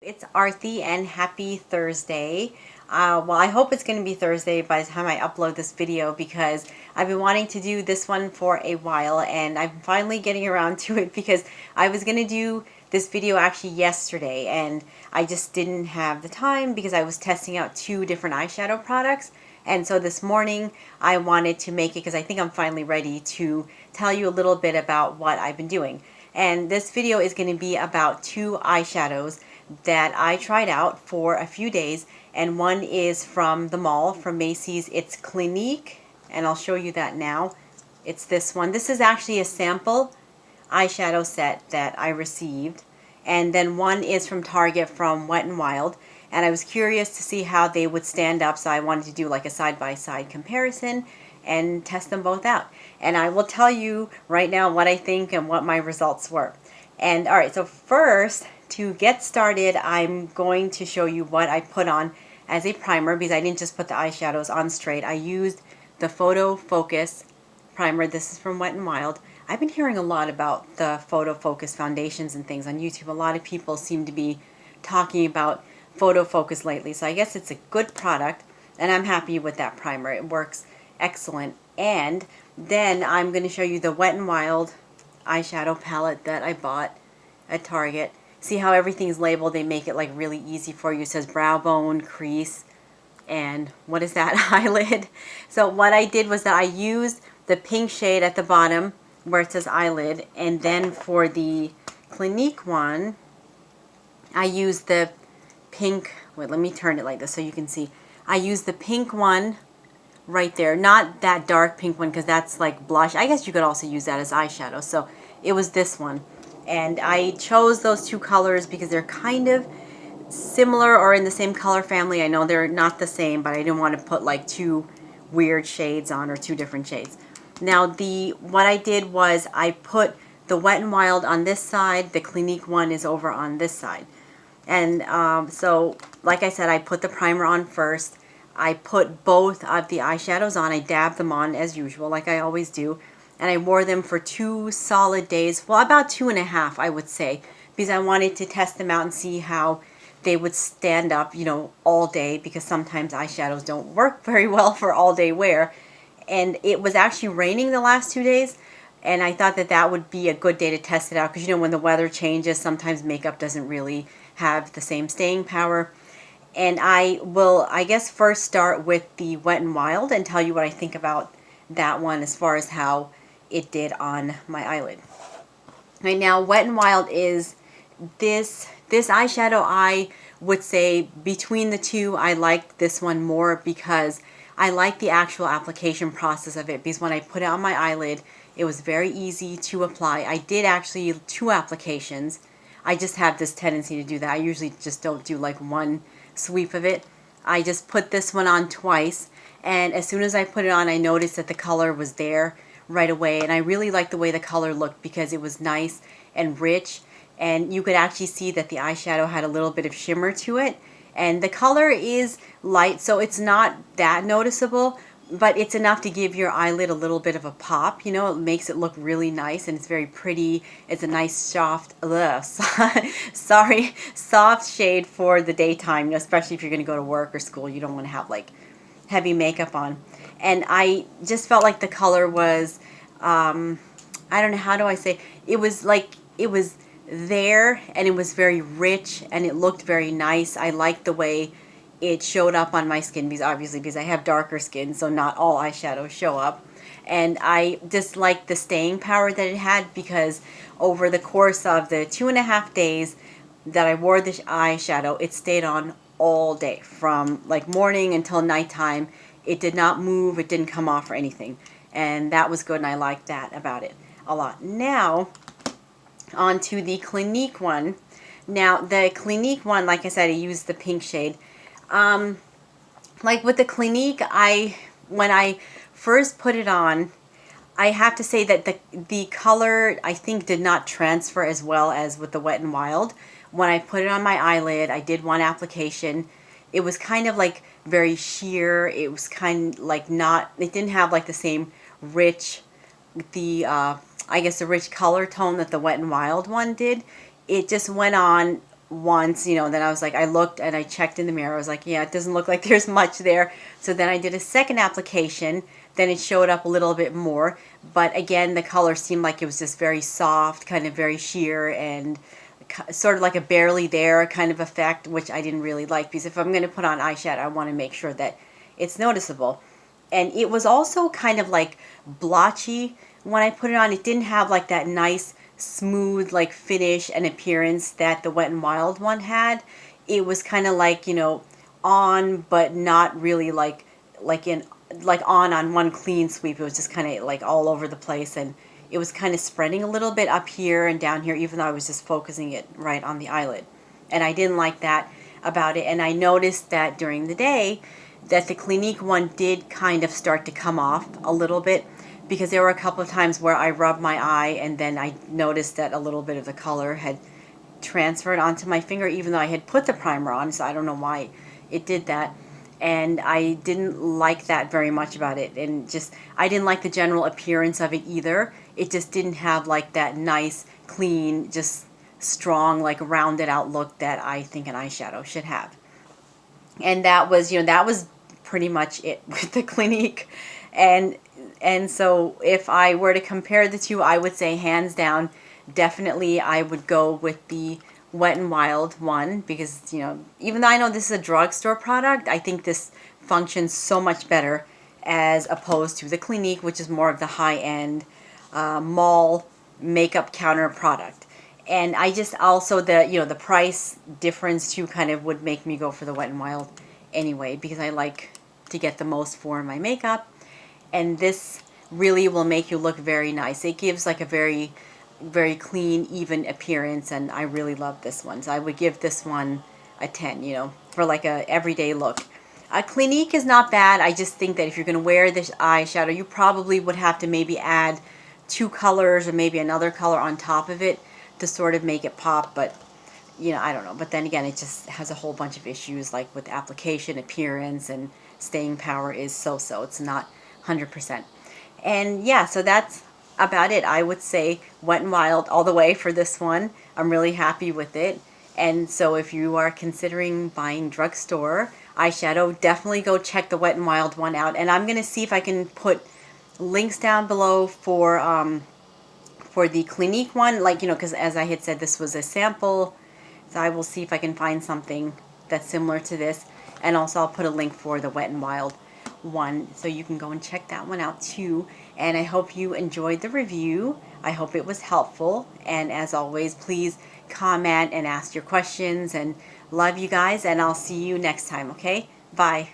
It's Arthi and happy Thursday. Well, I hope it's going to be Thursday by the time I upload this video because I've been wanting to do this one for a while and I'm finally getting around to it because I was going to do this video actually yesterday and I just didn't have the time because I was testing out two different eyeshadow products. And so this morning I wanted to make it because I think I'm finally ready to tell you a little bit about what I've been doing. And this video is going to be about two eyeshadows that I tried out for a few days, and one is from the mall, from Macy's. It's Clinique, and I'll show you that now. It's this one. This is actually a sample eyeshadow set that I received, and then one is from Target from Wet n Wild, and I was curious to see how they would stand up, so I wanted to do like a side-by-side comparison and test them both out. And I will tell you right now what I think and what my results were. And all right, so first, to get started, I'm going to show you what I put on as a primer because I didn't just put the eyeshadows on straight. I used the Photo Focus primer. This is from Wet n Wild. I've been hearing a lot about the Photo Focus foundations and things on YouTube. A lot of people seem to be talking about Photo Focus lately, so I guess it's a good product, and I'm happy with that primer. It works excellent. And then I'm going to show you the Wet n Wild eyeshadow palette that I bought at Target. See how everything's labeled? They make it like really easy for you. It says brow bone, crease, and what is that? Eyelid. So what I did was that I used the pink shade at the bottom where it says eyelid, and then for the Clinique one, I used the pink, wait, let me turn it like this so you can see. I used the pink one right there, not that dark pink one because that's like blush. I guess you could also use that as eyeshadow. So it was this one. And I chose those two colors because they're kind of similar or in the same color family. I know they're not the same, but I didn't want to put like two weird shades on or two different shades. Now what I did was I put the Wet n Wild on this side, the Clinique one is over on this side. And so like I said, I put the primer on first. I put both of the eyeshadows on. I dabbed them on as usual, like I always do. And I wore them for 2 solid days. Well, about 2.5, I would say, because I wanted to test them out and see how they would stand up, you know, all day, because sometimes eyeshadows don't work very well for all day wear. And it was actually raining the last 2 days, and I thought that that would be a good day to test it out, because, you know, when the weather changes, sometimes makeup doesn't really have the same staying power. And I will, I guess, first start with the Wet n Wild and tell you what I think about that one as far as how it did on my eyelid. Right now, Wet n Wild is this eyeshadow. I would say between the two, I like this one more because I like the actual application process of it, because when I put it on my eyelid, it was very easy to apply. I did actually 2 applications. I just have this tendency to do that. I usually just don't do like one sweep of it. I just put this one on twice, and as soon as I put it on, I noticed that the color was there right away, and I really liked the way the color looked because it was nice and rich, and you could actually see that the eyeshadow had a little bit of shimmer to it, and the color is light, so it's not that noticeable, but it's enough to give your eyelid a little bit of a pop. You know, it makes it look really nice, and it's very pretty. It's a nice soft, soft shade for the daytime, you know, especially if you're going to go to work or school. You don't want to have like heavy makeup on. And I just felt like the color was, I don't know, how do I say, it was like, it was there, and it was very rich, and it looked very nice. I liked the way it showed up on my skin, because obviously because I have darker skin, so not all eyeshadows show up. And I just liked the staying power that it had, because over the course of the 2.5 days that I wore this eyeshadow, it stayed on all day, from like morning until nighttime. It did not move, it didn't come off or anything, and that was good, and I liked that about it a lot. Now on to the Clinique one. Now the Clinique one, like I said, I used the pink shade. Like with the Clinique, when I first put it on, I have to say that the color, I think, did not transfer as well as with the Wet n Wild. When I put it on my eyelid, I did one application. It was kind of like very sheer. It was kind of like not, it didn't have like the same rich, I guess the rich color tone that the Wet n Wild one did. It just went on once, you know, then I was like, I looked and I checked in the mirror. I was like, yeah, it doesn't look like there's much there. So then I did a second application. Then it showed up a little bit more. But again, the color seemed like it was just very soft, kind of very sheer, and sort of like a barely there kind of effect, which I didn't really like, because if I'm going to put on eyeshadow, I want to make sure that it's noticeable. And it was also kind of like blotchy when I put it on. It didn't have like that nice smooth like finish and appearance that the Wet n Wild one had. It was kind of like, you know, on but not really like in like on one clean sweep. It was just kind of like all over the place, and it was kind of spreading a little bit up here and down here, even though I was just focusing it right on the eyelid. And I didn't like that about it. And I noticed that during the day that the Clinique one did kind of start to come off a little bit, because there were a couple of times where I rubbed my eye and then I noticed that a little bit of the color had transferred onto my finger, even though I had put the primer on. So I don't know why it did that. And I didn't like that very much about it. And just, I didn't like the general appearance of it either. It just didn't have like that nice, clean, just strong, like rounded out look that I think an eyeshadow should have. And that was, you know, that was pretty much it with the Clinique. And so if I were to compare the two, I would say hands down, definitely I would go with the Wet n Wild one, because, you know, even though I know this is a drugstore product, I think this functions so much better as opposed to the Clinique, which is more of the high-end mall makeup counter product. And I just also, the, you know, the price difference too kind of would make me go for the Wet n Wild anyway, because I like to get the most for my makeup. And this really will make you look very nice. It gives like a very, very clean, even appearance, and I really love this one. So I would give this one a 10, you know, for like a everyday look. Clinique is not bad. I just think that if you're going to wear this eyeshadow, you probably would have to maybe add 2 colors or maybe another color on top of it to sort of make it pop. But, you know, I don't know. But then again, it just has a whole bunch of issues, like with application, appearance, and staying power is so-so. It's not 100%. And yeah, so that's about it. I would say Wet n Wild all the way for this one. I'm really happy with it. And so if you are considering buying drugstore eyeshadow, definitely go check the Wet n Wild one out. And I'm going to see if I can put links down below for the Clinique one, like, you know, because as I had said, this was a sample. So I will see if I can find something that's similar to this. And also I'll put a link for the Wet n Wild one, so you can go and check that one out too. And I hope you enjoyed the review. I hope it was helpful. And as always, please comment and ask your questions. And love you guys, and I'll see you next time, okay? Bye.